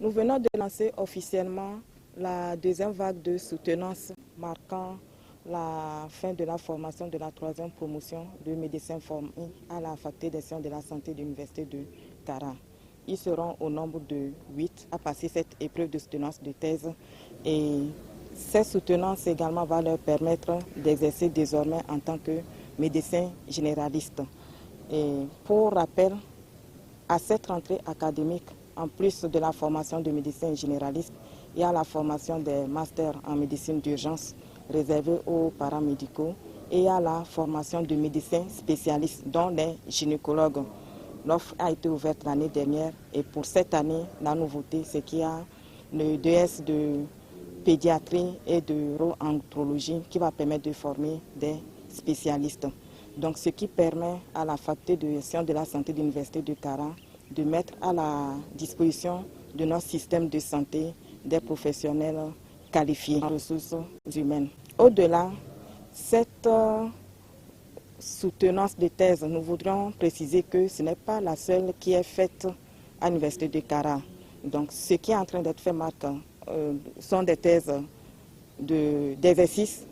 Nous venons de lancer officiellement la deuxième vague de soutenance marquant la fin de la formation de la troisième promotion de médecins formés à la faculté des sciences de la santé de l'université de Kara. Ils seront au nombre de 8 à passer cette épreuve de soutenance de thèse et cette soutenance également va leur permettre d'exercer désormais en tant que médecins généralistes. Et pour rappel, à cette rentrée académique, en plus de la formation de médecins généralistes, il y a la formation des masters en médecine d'urgence réservée aux paramédicaux et il y a la formation de médecins spécialistes, dont les gynécologues. L'offre a été ouverte l'année dernière et pour cette année, la nouveauté, c'est qu'il y a le DS de pédiatrie et d'uro-andrologie qui va permettre de former des spécialistes. Donc, ce qui permet à la faculté de sciences de la santé de l'université de Kara de mettre à la disposition de notre système de santé des professionnels qualifiés en ressources humaines. Au-delà, cette soutenance de thèse, nous voudrions préciser que ce n'est pas la seule qui est faite à l'université de Kara. Donc, ce qui est en train d'être fait, Marc, sont des thèses d'exercice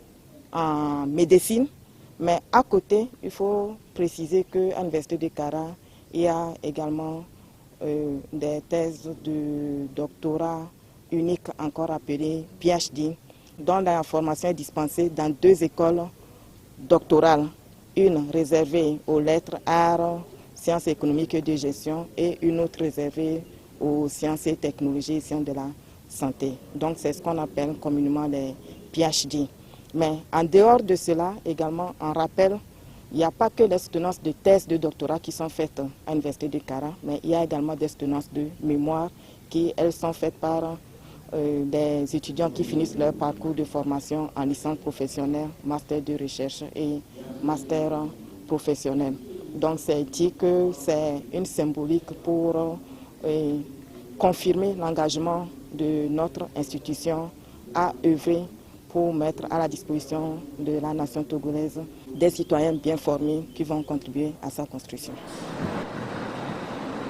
en médecine, mais à côté, il faut préciser qu'à l'université de Kara, il y a également des thèses de doctorat unique, encore appelées PhD, dont la formation est dispensée dans 2 écoles doctorales, une réservée aux lettres, arts, sciences économiques et de gestion, et une autre réservée aux sciences et technologies et sciences de la santé. Donc c'est ce qu'on appelle communément les PhD. Mais en dehors de cela, également, en rappel, il n'y a pas que les soutenances de thèses de doctorat qui sont faites à l'université de Kara, mais il y a également des soutenances de mémoire qui, elles, sont faites par des étudiants qui finissent leur parcours de formation en licence professionnelle, master de recherche et master professionnel. Donc c'est dit que c'est une symbolique pour confirmer l'engagement de notre institution à œuvrer pour mettre à la disposition de la nation togolaise des citoyens bien formés qui vont contribuer à sa construction.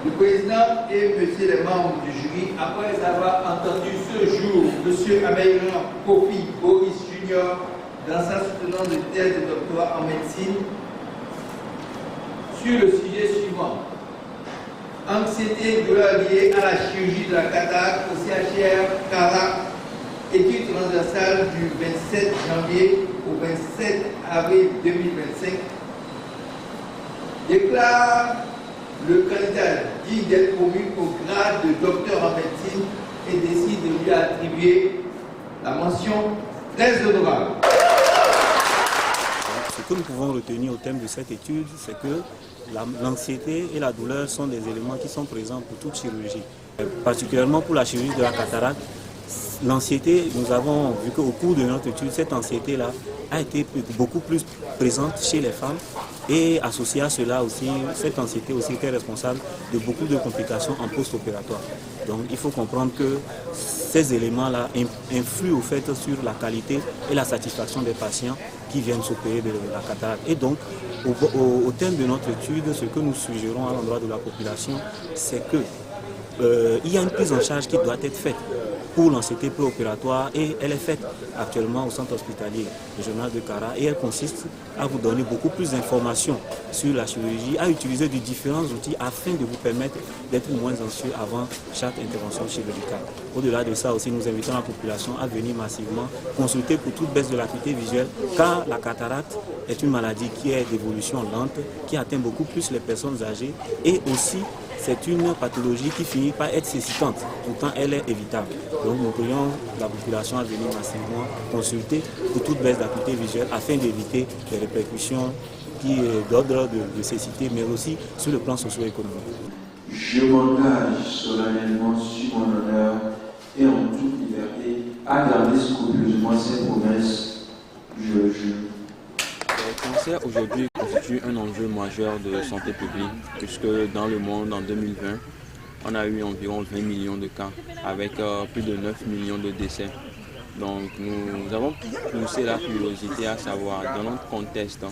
Le président et monsieur les membres du jury, après avoir entendu ce jour monsieur Amélian Kofi Boris Junior dans sa soutenance de thèse de doctorat en médecine sur le sujet suivant: anxiété et douleur liée à la chirurgie de la cataracte au CHR Kara, étude transversale du 27 janvier au 27 avril 2025, déclare le candidat digne d'être promu au grade de docteur en médecine et décide de lui attribuer la mention très honorable. Ce que nous pouvons retenir au thème de cette étude, c'est que l'anxiété et la douleur sont des éléments qui sont présents pour toute chirurgie. Particulièrement pour la chirurgie de la cataracte, l'anxiété, nous avons vu qu'au cours de notre étude, cette anxiété-là a été beaucoup plus présente chez les femmes et associée à cela aussi, cette anxiété aussi était responsable de beaucoup de complications en post-opératoire. Donc il faut comprendre que ces éléments-là influent au fait sur la qualité et la satisfaction des patients qui viennent s'opérer de la cataracte. Et donc, au thème de notre étude, ce que nous suggérons à l'endroit de la population, c'est que il y a une prise en charge qui doit être faite pour l'anxiété préopératoire et elle est faite actuellement au centre hospitalier régional de Kara et elle consiste à vous donner beaucoup plus d'informations sur la chirurgie, à utiliser de différents outils afin de vous permettre d'être moins anxieux avant chaque intervention chirurgicale. Au-delà de ça aussi, nous invitons la population à venir massivement consulter pour toute baisse de l'acuité visuelle car la cataracte est une maladie qui est d'évolution lente, qui atteint beaucoup plus les personnes âgées et aussi c'est une pathologie qui finit par être cécitante, pourtant elle est évitable. Donc nous prions la population à venir massivement consulter pour toute baisse d'acuité visuelle afin d'éviter les répercussions d'ordre de cécité, mais aussi sur le plan socio-économique. Je m'engage solennellement sur mon honneur et en toute liberté à garder scrupuleusement ces promesses. Je le jure. Le cancer aujourd'hui constitue un enjeu majeur de santé publique puisque dans le monde en 2020, on a eu environ 20 millions de cas avec plus de 9 millions de décès. Donc nous avons poussé la curiosité à savoir dans notre contexte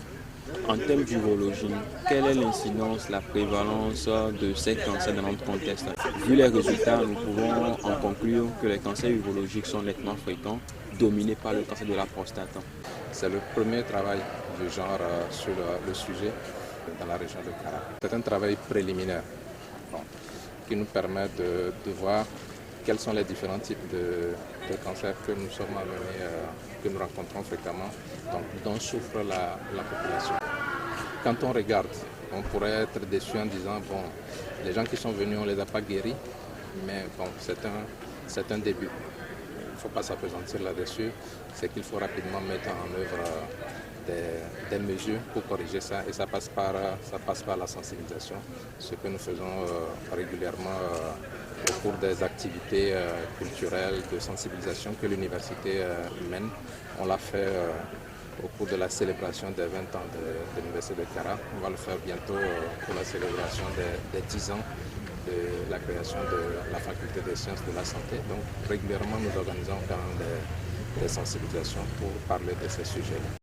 En termes d'urologie, quelle est l'incidence, la prévalence de ces cancers dans notre contexte? Vu les résultats, nous pouvons en conclure que les cancers urologiques sont nettement fréquents, dominés par le cancer de la prostate. C'est le premier travail du genre sur le sujet dans la région de Kara. C'est un travail préliminaire qui nous permet de voir quels sont les différents types de cancers que nous sommes amenés, que nous rencontrons fréquemment, donc dont souffre la population. Quand on regarde, on pourrait être déçu en disant, bon, les gens qui sont venus, on ne les a pas guéris, mais bon, c'est un début. Il ne faut pas s'appesantir là-dessus, c'est qu'il faut rapidement mettre en œuvre des mesures pour corriger ça, et ça passe par la sensibilisation, ce que nous faisons régulièrement au cours des activités culturelles de sensibilisation que l'université mène. On l'a fait au cours de la célébration des 20 ans de l'université de Kara. On va le faire bientôt pour la célébration des 10 ans de la création de la faculté des sciences de la santé. Donc régulièrement nous organisons quand même des sensibilisations pour parler de ces sujets-là.